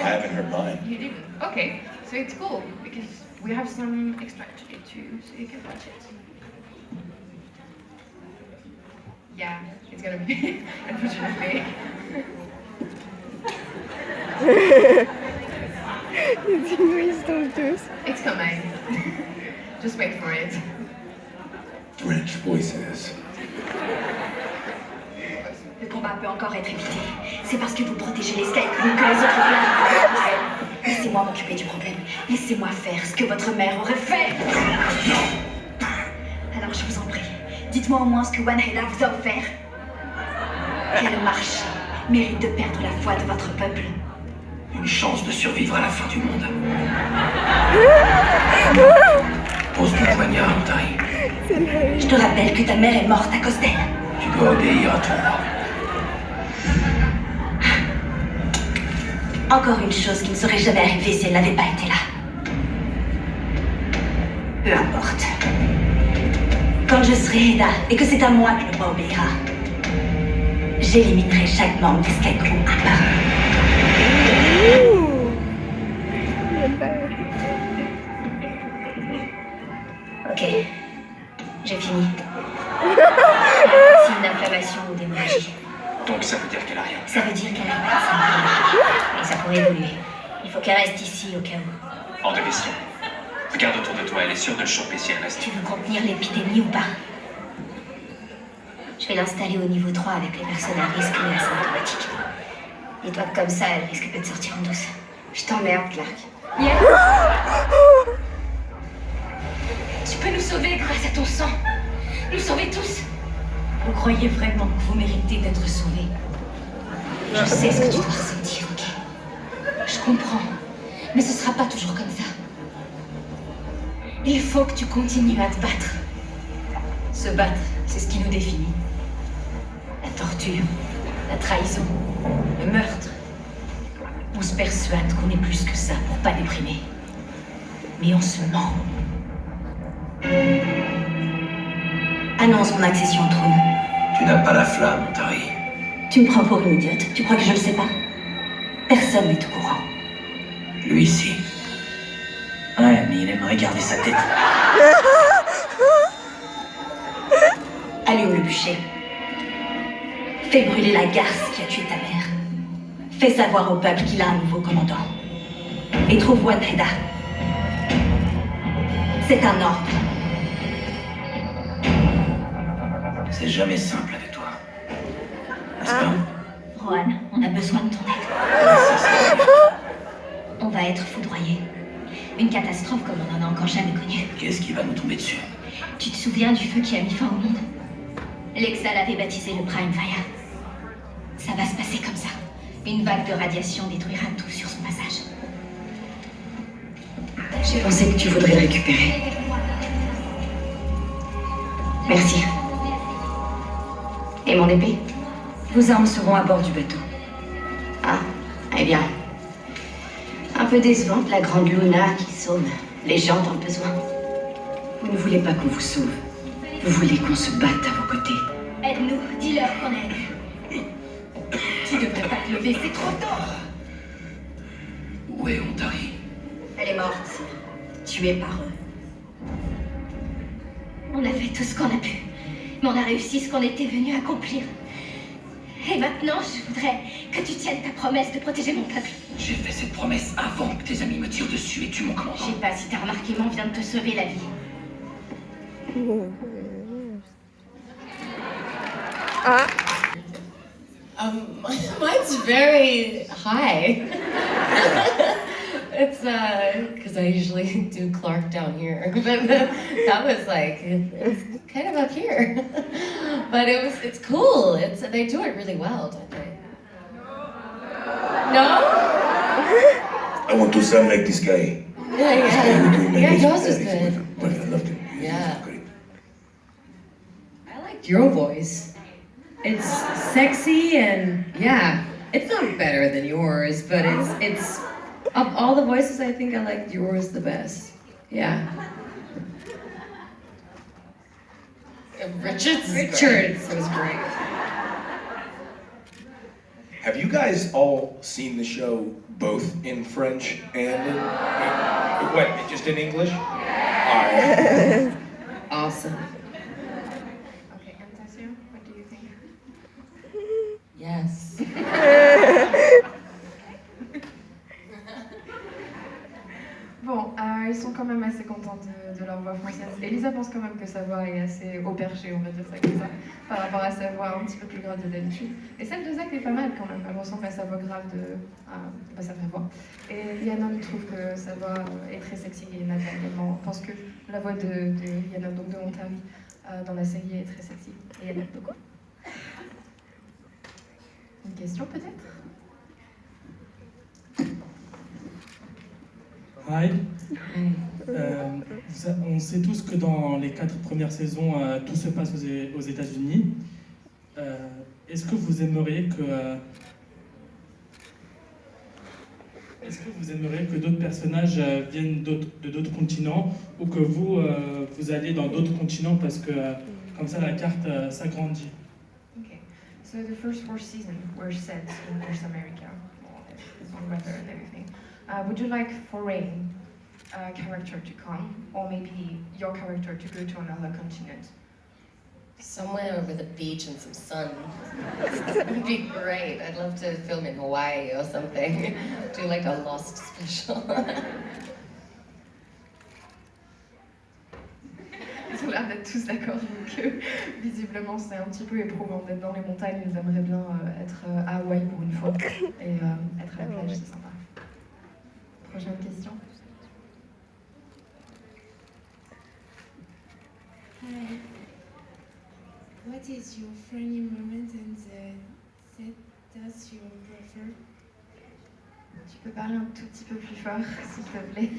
haven't heard mine. You didn't? Okay, so it's cool because we have some extract to do too, so you can watch it. Yeah, it's gonna be unfortunately. It's coming. Just wait for it. French voices. Le combat peut encore être évité. C'est parce que vous protégez les Sky Crew que les autres plaintes. Laissez-moi m'occuper du problème. Laissez-moi faire ce que votre mère aurait fait. Alors je vous en prie, dites-moi au moins ce que Wanheda vous a offert. Quelle marche mérite de perdre la foi de votre peuple? Une chance de survivre à la fin du monde. Pose ton poignard, Tari. Je te rappelle que ta mère est morte à cause d'elle. Tu dois obéir à ton roi. Encore une chose qui ne serait jamais arrivée si elle n'avait pas été là. Peu importe. Quand je serai Eda et que c'est à moi que le roi obéira, j'éliminerai chaque membre des Sky Crew un par un. Ok, j'ai fini. C'est une inflammation ou d'hémorragie. Donc ça veut dire qu'elle a rien. Ça veut dire qu'elle a pas de symptômes. Et ça pourrait évoluer. Il faut qu'elle reste ici au cas où. Hors de question. Regarde autour de toi, elle est sûre de le choper si elle reste. Tu veux contenir l'épidémie ou pas? Je vais l'installer au niveau 3 avec les personnes à risque et asymptomatiques. Dis-toi que comme ça, elle risque pas de sortir en douce. Je t'emmerde, Clark. Yeah. Tu peux nous sauver grâce à ton sang. Nous sauver tous. Vous croyez vraiment que vous méritez d'être sauvés? Je sais ce que tu dois ressentir, ok? Je comprends. Mais ce sera pas toujours comme ça. Il faut que tu continues à te battre. Se battre, c'est ce qui nous définit. La torture, la trahison, le meurtre. On se persuade qu'on est plus que ça pour pas déprimer. Mais on se ment. Annonce mon accession au trône. Tu n'as pas la flamme, Tari. Tu me prends pour une idiote. Tu crois que je le sais pas? Personne n'est au courant. Lui, si. Ouais, mais il aimerait garder sa tête. Allume le bûcher. Fais brûler la garce qui a tué ta mère. Fais savoir au peuple qu'il a un nouveau commandant. Et trouve Wanheda. C'est un ordre. C'est jamais simple avec toi. N'est-ce pas? Rohan, on a besoin de ton aide. On va être foudroyés. Une catastrophe comme on en a encore jamais connue. Qu'est-ce qui va nous tomber dessus? Tu te souviens du feu qui a mis fin au monde? L'exal avait baptisé le Prime Fire. Ça va se passer comme ça. Une vague de radiation détruira tout sur son passage. J'ai pensé que tu voudrais le récupérer. Merci. Et mon épée? Vos armes seront à bord du bateau. Ah, eh bien. Un peu décevante, la grande Luna qui sauve les gens dans le besoin. Vous ne voulez pas qu'on vous sauve. Vous voulez qu'on se batte à vos côtés. Aide-nous, dis-leur qu'on aide. Tu devrais pas te lever, c'est trop tôt. Où est Ontari? Elle est morte, tuée par eux. On a fait tout ce qu'on a pu, mais on a réussi ce qu'on était venu accomplir. Et maintenant, je voudrais que tu tiennes ta promesse de protéger mon peuple. J'ai fait cette promesse avant que tes amis me tirent dessus et tuent mon commandant. Je sais pas si t'as remarqué, mais on vient de te sauver la vie. Mine's very high. It's because I usually do Clark down here, but that was like it's kind of up here. But it's cool. They do it really well, don't they? No? I want to sound like this guy. Yeah, yours is good. I loved it. Yeah. Great. I liked your voice. It's sexy and yeah, it's not better than yours, but it's of all the voices, I think I liked yours the best. Yeah. Richards was great. Have you guys all seen the show both in French and in what? Just in English? All right. Awesome. Okay, Anastasia, what do you think? Yes. Bon, ils sont quand même assez contents de leur voix française. Elisa pense quand même que sa voix est assez au perché, on va dire ça comme ça, par rapport à sa voix un petit peu plus grave de d'habitude. Et celle de Zach est pas mal quand même, elle ressemble à sa voix grave à sa vraie voix. Et Yannon trouve que sa voix est très sexy et Nathan également pense que la voix de Yannon, donc de Ontario, dans la série est très sexy et elle aime beaucoup. Une question peut-être? Hi. On sait tous que dans les 4 premières saisons, tout se passe aux États-Unis. Est-ce que vous aimeriez que d'autres personnages viennent de d'autres continents ou que vous allez dans d'autres continents parce que comme ça la carte s'agrandit? Okay, so the first 4 seasons were set in North America, on weather and everything. Would you like foreign character to come, or maybe your character to go to another continent? Somewhere over the beach and some sun. Would be great. I'd love to film in Hawaii or something. Do like a Lost special. Ils ont l'air d'être tous d'accord, donc visiblement c'est un petit peu éprouvant d'être dans les montagnes. Ils aimeraient bien être à Hawaï pour une fois et être à la plage, c'est sympa. Prochaine question. Hi. What is your funny moment and the set that you prefer? Tu peux parler un tout petit peu plus fort, s'il te plaît.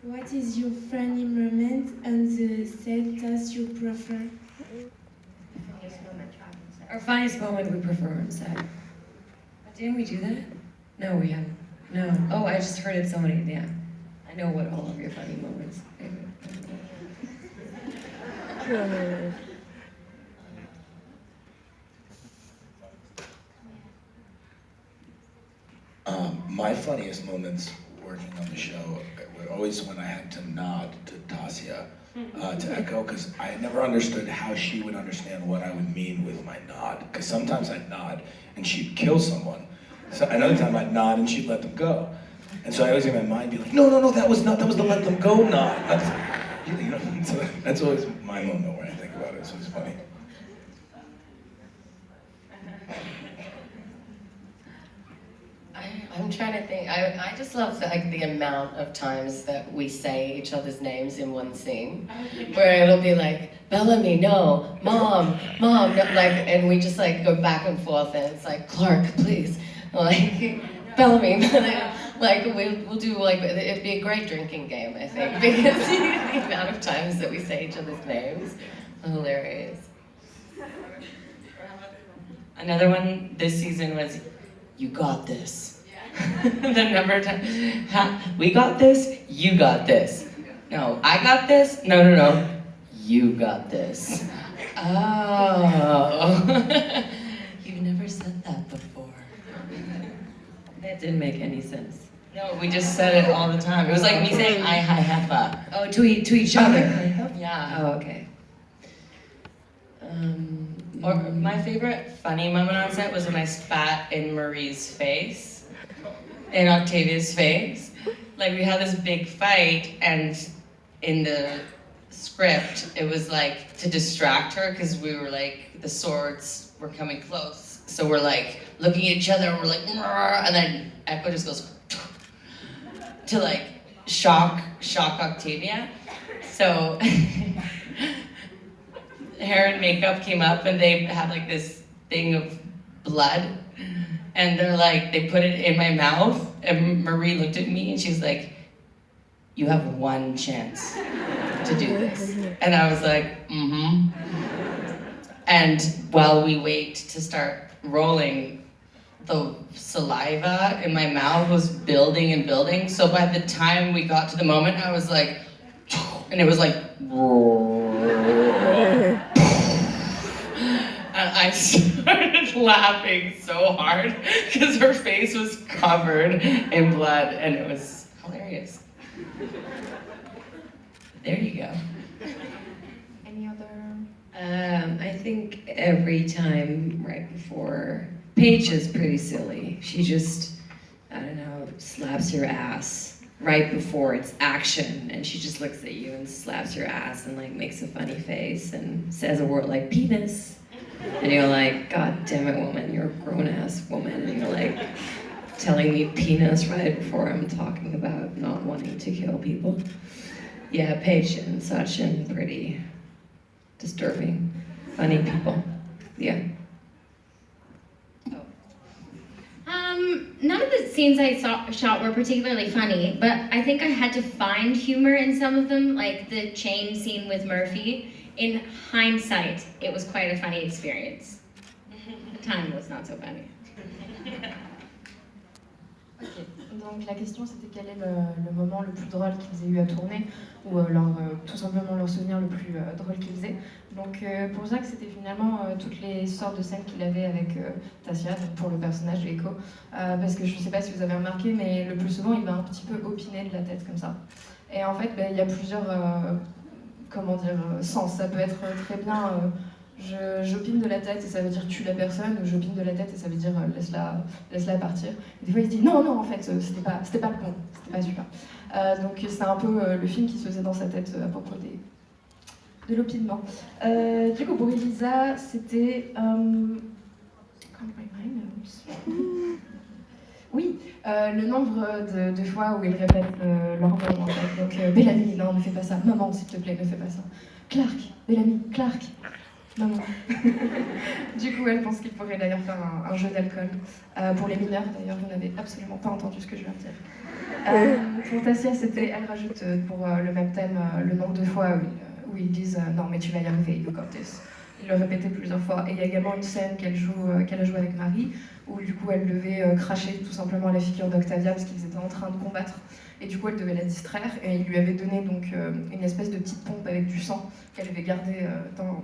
What is your funny moment and the set that you prefer? Our funniest moment we prefer on set. Didn't we do that? No, we haven't. No. Oh, I just heard it so many. Yeah. I know what all of your funny moments. My funniest moments working on the show were always when I had to nod to Tasia to echo, because I never understood how she would understand what I would mean with my nod. Because sometimes I'd nod and she'd kill someone. So another time I'd nod and she'd let them go. And so I always in my mind be like, no, that was the let them go nod. So that's always my moment where I think about it, so it's funny. I'm trying to think. I just love the amount of times that we say each other's names in one scene, where it'll be like Bellamy, no, Mom, no, like, and we just like go back and forth, and it's like Clark, please, like Bellamy, like we'll do like it'd be a great drinking game, I think, because the amount of times that we say each other's names, hilarious. Another one this season was, "You got this." The number of times, we got this, you got this. No, I got this, no, you got this. Oh, you've never said that before. That didn't make any sense. No, we just said it all the time. It was like me saying, I, hi, heffa. Oh, to each other. Yeah. Oh, okay. Or my favorite funny moment on set was when I spat in Marie's face. In Octavia's face. Like, we had this big fight, and in the script, it was like to distract her, because we were like, the swords were coming close. So we're like looking at each other, and we're like, and then Echo just goes to like shock Octavia. So hair and makeup came up, and they had like this thing of blood. And they're like, they put it in my mouth, and Marie looked at me and she was like, "You have one chance to do this." And I was like, mm-hmm. And while we wait to start rolling, the saliva in my mouth was building and building. So by the time we got to the moment, I was like, and it was like, and I started laughing so hard because her face was covered in blood and it was hilarious. There you go. Any other? I think every time right before, Paige is pretty silly. She just, I don't know, slaps your ass right before it's action, and she just looks at you and slaps your ass and like makes a funny face and says a word like penis. And you're like, God damn it, woman, you're a grown-ass woman, and you're like telling me penis right before I'm talking about not wanting to kill people. Yeah, Paige and such, and pretty disturbing, funny people. Yeah. None of the scenes I shot were particularly funny, but I think I had to find humor in some of them, like the chain scene with Murphy. In hindsight, it was quite a funny experience. The time was not so funny. Ok, donc la question c'était quel est le moment le plus drôle qu'ils aient eu à tourner, ou tout simplement leur souvenir le plus drôle qu'ils faisaient. Donc pour Jacques c'était finalement toutes les sortes de scènes qu'il avait avec Tassia, donc pour le personnage de Echo, parce que je ne sais pas si vous avez remarqué, mais le plus souvent il va un petit peu opiner de la tête comme ça. Et en fait il y a plusieurs sens, ça peut être très bien... j'opine de la tête et ça veut dire tue la personne, ou j'opine de la tête et ça veut dire laisse-la partir. Et des fois il se dit non, en fait c'était pas le bon, c'était pas super. Donc c'est un peu le film qui se faisait dans sa tête à propos de l'opinement. Du coup pour Elisa c'était... Oui, le nombre de fois où ils répètent leur nom en fait. Donc Bellamy, non ne fais pas ça, maman s'il te plaît ne fais pas ça. Clark, Bellamy, Clark. Maman. Du coup, elle pense qu'il pourrait d'ailleurs faire un jeu d'alcool. Pour les mineurs, d'ailleurs, vous n'avez absolument pas entendu ce que je viens de dire. Pour Tassia, elle rajoute pour le même thème le nombre de fois où ils disent non, mais tu vas y arriver, you got this. Ils le répétaient plusieurs fois. Et il y a également une scène qu'elle a jouée avec Marie, où du coup, elle devait cracher tout simplement la figure d'Octavia parce qu'ils étaient en train de combattre. Et du coup, elle devait la distraire et il lui avait donné donc une espèce de petite pompe avec du sang qu'elle avait gardée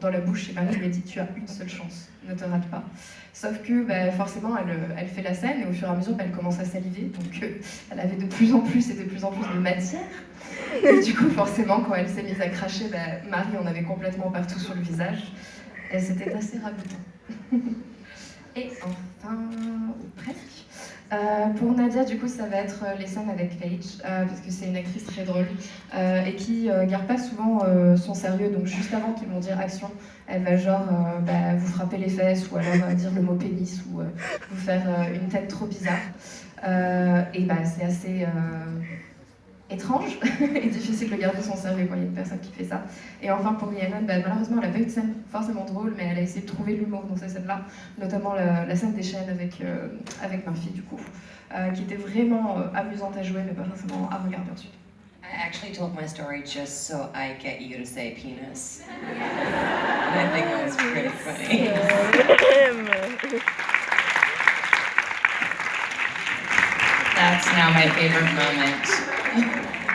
dans la bouche. Et Marie lui a dit tu as une seule chance, ne te rate pas. Sauf que forcément, elle fait la scène et au fur et à mesure, elle commence à saliver. Donc elle avait de plus en plus de matière. Et du coup, forcément, quand elle s'est mise à cracher, Marie en avait complètement partout sur le visage. Et c'était assez ragoûtant. Et enfin, ou presque. Pour Nadia, du coup, ça va être les scènes avec Paige, parce que c'est une actrice très drôle et qui garde pas souvent son sérieux. Donc juste avant qu'ils vont dire action, elle va genre vous frapper les fesses ou alors dire le mot pénis ou vous faire une tête trop bizarre. Et c'est assez étrange et difficile de garder son sérieux quand il y a une personne qui fait ça. Et enfin pour Rhiannon, malheureusement elle n'a pas eu de scène forcément drôle, mais elle a essayé de trouver l'humour dans ces scènes-là, notamment la scène des chaînes avec Murphy du coup, qui était vraiment amusante à jouer mais pas forcément à regarder ensuite. I actually told my story just so I get you to say penis. And I think it was pretty funny. That's now my favorite moment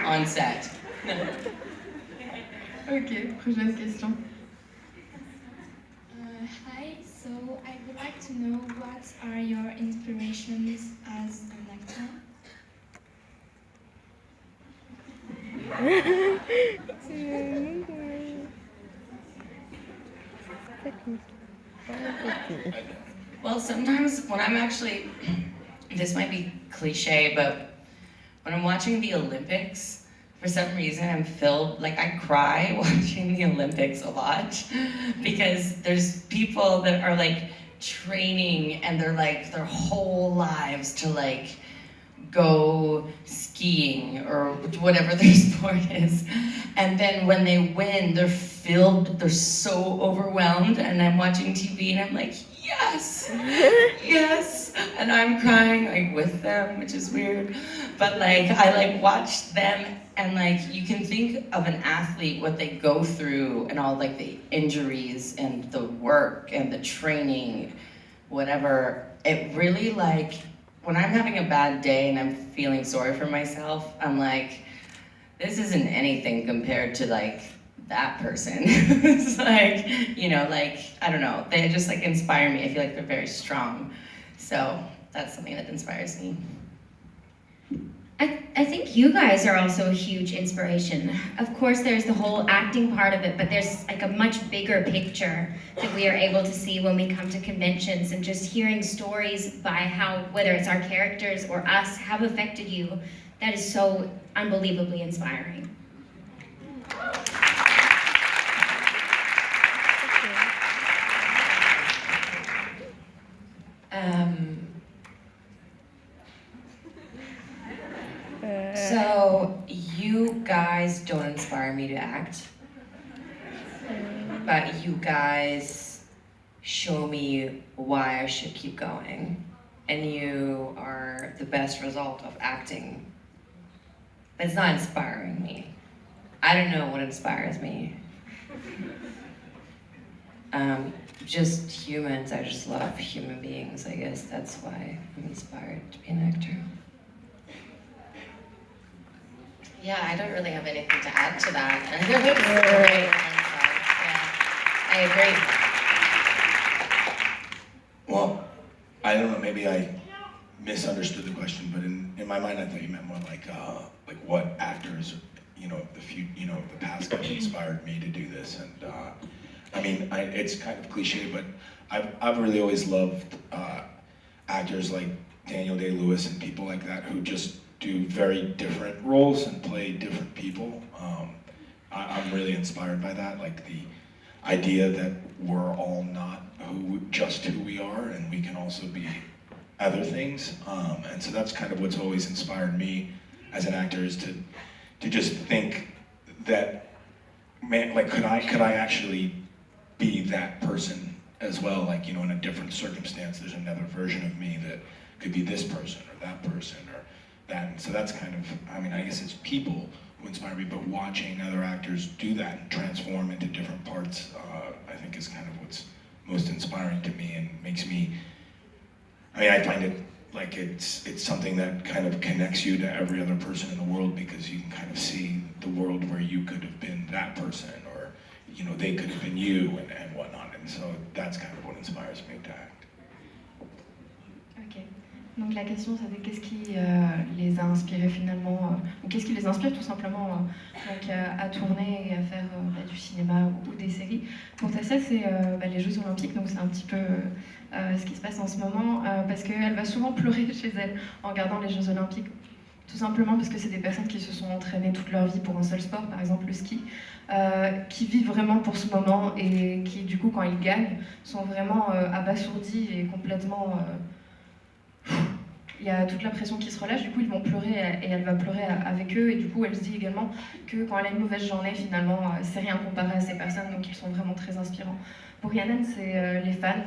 on set. Ok, prochaine question. Hi, so I would like to know what are your inspirations as an actor? Well, sometimes when I'm actually, this might be cliche, but when I'm watching the Olympics, for some reason I'm filled, like I cry watching the Olympics a lot because there's people that are like training and they're like their whole lives to like go skiing or whatever their sport is. And then when they win, they're so overwhelmed, and I'm watching TV and I'm like, yes, yes. And I'm crying like with them, which is weird. But like, I like watch them and like, you can think of an athlete, what they go through and all like the injuries and the work and the training, whatever. It really like, when I'm having a bad day and I'm feeling sorry for myself, I'm like, this isn't anything compared to like that person. It's like, you know, like, I don't know, they just like inspire me. I feel like they're very strong. So that's something that inspires me. I think you guys are also a huge inspiration. Of course, there's the whole acting part of it, but there's like a much bigger picture that we are able to see when we come to conventions, and just hearing stories by how, whether it's our characters or us, have affected you. That is so unbelievably inspiring. So you guys don't inspire me to act, but you guys show me why I should keep going, and you are the best result of acting. But it's not inspiring me. I don't know what inspires me. Just humans. I just love human beings. I guess that's why I'm inspired to be an actor. Yeah, I don't really have anything to add to that. I think it's great. Yeah, I agree. Well, I don't know, maybe I misunderstood the question, but in my mind I thought you meant more like what actors, you know, the past have inspired me to do this. And I mean, it's kind of cliche, but I've really always loved actors like Daniel Day-Lewis and people like that who just do very different roles and play different people. I'm really inspired by that, like the idea that we're all not just who we are, and we can also be other things. And so that's kind of what's always inspired me as an actor, is to just think that, man, like could I actually be that person as well? Like, you know, in a different circumstance, there's another version of me that could be this person or that person or that. And so that's kind of, I mean, I guess it's people who inspire me, but watching other actors do that and transform into different parts, I think is kind of what's most inspiring to me and makes me, I mean, I find it like it's something that kind of connects you to every other person in the world, because you can kind of see the world where you could have been that person, or, you know, they could have been you and whatnot. And so that's kind of what inspires me to act. Ok. Donc la question c'était qu'est-ce qui les a inspirés finalement, ou qu'est-ce qui les inspire tout simplement donc, à tourner et à faire du cinéma ou des séries. Pour Tassia, c'est les Jeux Olympiques, donc c'est un petit peu ce qui se passe en ce moment, parce qu'elle va souvent pleurer chez elle en regardant les Jeux Olympiques. Tout simplement parce que c'est des personnes qui se sont entraînées toute leur vie pour un seul sport, par exemple le ski, qui vivent vraiment pour ce moment et qui, du coup, quand ils gagnent, sont vraiment abasourdis et complètement... il y a toute la pression qui se relâche, du coup ils vont pleurer et elle va pleurer avec eux, et du coup elle se dit également que quand elle a une mauvaise journée, finalement c'est rien comparé à ces personnes, donc ils sont vraiment très inspirants. Pour Rhiannon, c'est les fans,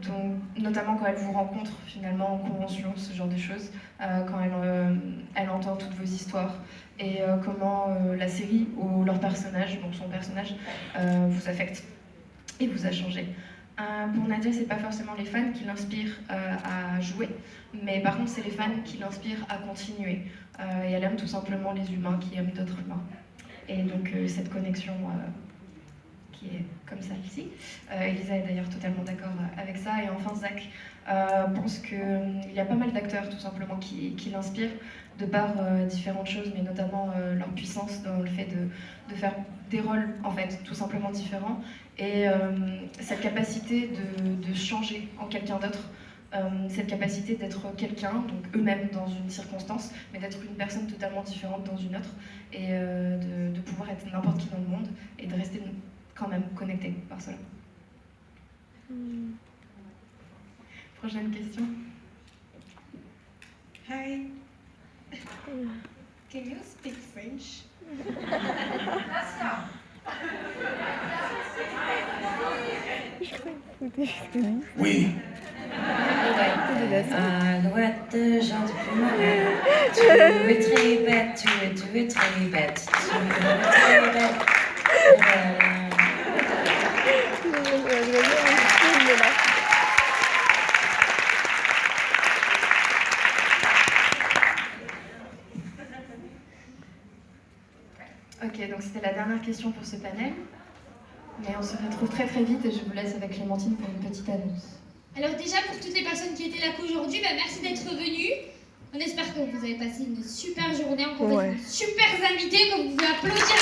donc, notamment quand elle vous rencontre finalement en convention, ce genre de choses, quand elle entend toutes vos histoires et comment la série ou leur personnage, donc son personnage, vous affecte et vous a changé. Pour Nadia, c'est pas forcément les fans qui l'inspirent à jouer, mais par contre, c'est les fans qui l'inspirent à continuer. Et elle aime tout simplement les humains qui aiment d'autres humains. Et donc, cette connexion qui est comme celle-ci. Elisa est d'ailleurs totalement d'accord avec ça. Et enfin, Zach pense qu'il y a pas mal d'acteurs, tout simplement, qui l'inspirent, de par différentes choses, mais notamment leur puissance dans le fait de faire des rôles, en fait, tout simplement différents. Et cette capacité de changer en quelqu'un d'autre, cette capacité d'être quelqu'un, donc eux-mêmes dans une circonstance, mais d'être une personne totalement différente dans une autre, et de pouvoir être n'importe qui dans le monde, et de rester quand même connecté par cela. Prochaine question. Hi. Can you speak French? Oui. Alouette, Jean du Pumarin, tu es très bête, tu es très bête, tu es très bête. Ok, donc c'était la dernière question pour ce panel. Mais on se retrouve très très vite et je vous laisse avec Clémentine pour une petite annonce. Alors déjà, pour toutes les personnes qui étaient là qu'aujourd'hui, merci d'être venus. On espère que vous avez passé une super journée en compagnie de super invités, que vous pouvez applaudir.